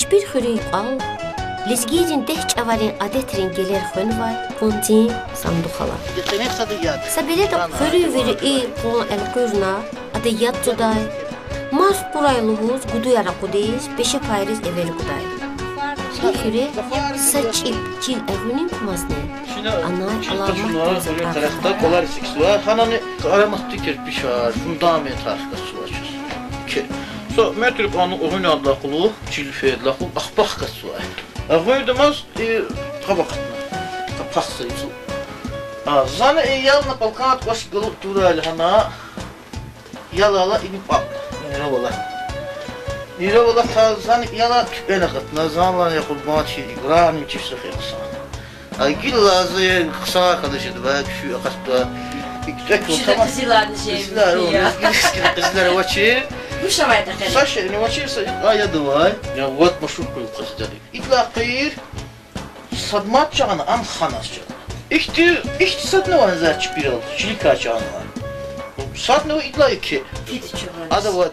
Чпир хөрийг ал. Лизгирин дэхч аварын адетрин гелер хөнвай. Пунтин сандухала. Сабилет хөрий вери пон элкурна ада ятцудай. Мас пурайлугуз гуду яракудис пеше пайрис eveli kuday. Хөрий saç ip çil evinin kumazne. Ana alarmak tarafta kolar sikisi var. Hanani aramak kirpiş var. Şundan bir tarafta su açır. Ki. So metrip onu oynadı kulu, çilfe la kulu akbak katsu var. Koydumuz kabakatna. Kapasıydı. Zana yalna palkanat baş galıp durali hana. Yalala inip al. Niravala zana yala tüpene katna. Zanla ya kurban çiri. Granim çifse xeylisan. Gilla zayı kısa arkadaşıydı. Ben şu akasda. Şurada kızılardı Kızlar vaçı. Bu şavayda kere. Саша, не мочился, а я давай. Я вот маршрутку сказали. Итла кайыр, садмат чагана, ам ханас чагана. İhti satnava nazar çıpir oldu, çilik açağını var. Satnava itla iki. Gidi çuval. Ada var.